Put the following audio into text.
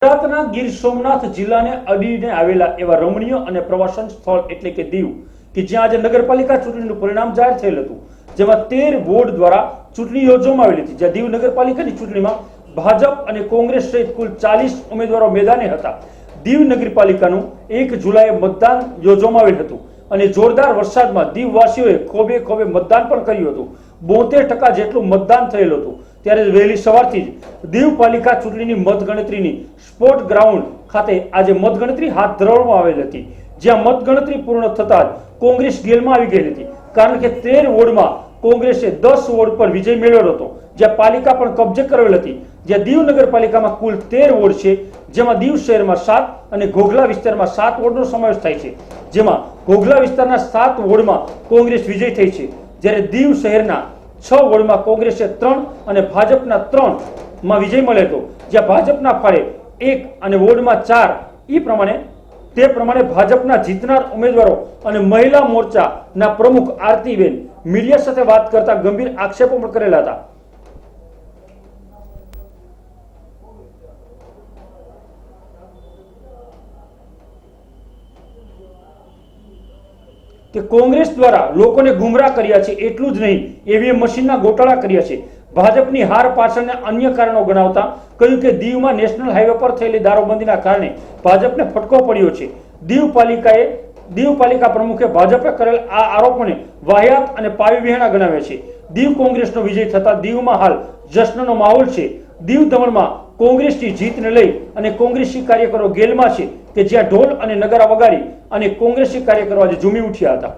ગુજરાતના ગીર સોમનાથ જિલ્લાને અડીને આવેલા એવા રમણીય અને પ્રવાસન સ્થળ એટલે કે દીવ કે જ્યાં આજે નગરપાલિકા ચૂંટણીનું પરિણામ જાહેર થયેલ હતું, જેમાં 13 વોર્ડ દ્વારા ચૂંટણી યોજવામાં આવેલી હતી। જ્યાં દીવ નગરપાલિકાની ચૂંટણીમાં ભાજપ અને કોંગ્રેસ સહિત કુલ 40 ઉમેદવારો મેદાને હતા। દીવ નગરપાલિકાનું 1 જુલાઈએ મતદાન યોજવામાં આવેલ હતું અને જોરદાર વરસાદમાં દીવવાસીઓએ ખોબે ખોબે મતદાન પણ કર્યું હતું। 72% જેટલું મતદાન થયેલ હતું। ત્યારે વહેલી સવારથી જ દીવ પાલિકા ચૂંટણીની મતગણતરીની સ્પોર્ટ ગ્રાઉન્ડ ખાતે આજે મતગણતરી હાથ ધરવામાં આવેલ હતી, જ્યાં મતગણતરી પૂર્ણ થતાં જ કોંગ્રેસ ગેલમાં આવી ગઈ હતી, કારણ કે 13 વોર્ડમાં કોંગ્રેસે 10 વોર્ડ પર વિજય મેળવેલો હતો, જ્યાં પાલિકા પણ કબજે કરેલ હતી। જ્યાં દીવ નગરપાલિકામાં કુલ 13 વોર્ડ છે, જેમાં દીવ શહેરમાં 7 અને ઘોઘલા વિસ્તારમાં 7 વોર્ડનો સમાવેશ થાય છે, જેમાં ઘોઘલા વિસ્તારના 7 વોર્ડમાં કોંગ્રેસ વિજય થઈ છે, જ્યારે દીવ શહેરના 6 વોર્ડમાં કોંગ્રેસે 3 અને ભાજપના 3 માં વિજય મળ્યો હતો, જ્યાં ભાજપના ફાળે 1 અને વોર્ડમાં 4 તે પ્રમાણે ભાજપના જીતનાર ઉમેદવારો અને મહિલા મોરચાના પ્રમુખ આરતીબેન મીડિયા સાથે વાત કરતા ગંભીર આક્ષેપો પણ કરેલા હતા। કે કોંગ્રેસ દ્વારા લોકોને ગુમરાહ કર્યા છે, એટલું જ નહીં ઈવીએમ મશીનના ગોટાળા કર્યા છે। ભાજપની હાર પાછળના અન્ય કારણો ગણાવતા કહ્યું કે દીવમાં નેશનલ હાઈવે પર થયેલી દારૂબંધીના કારણે ભાજપને ફટકો પડ્યો છે। દીવ પાલિકા પ્રમુખે ભાજપે કરેલ આ આરોપોને વાહિયાત અને પાવી વિહોણા ગણાવ્યા છે। દીવ કોંગ્રેસનો વિજય થતા દીવમાં હાલ જશ્નનો માહોલ છે। દીવ દમણમાં કોંગ્રેસની જીતને લઈ અને કોંગ્રેસી કાર્યકરો ગેલમાં છે, કે જ્યાં ઢોલ અને નગારા વગાડી અને કોંગ્રેસી કાર્યકરો આજે ઝૂમી ઉઠ્યા હતા।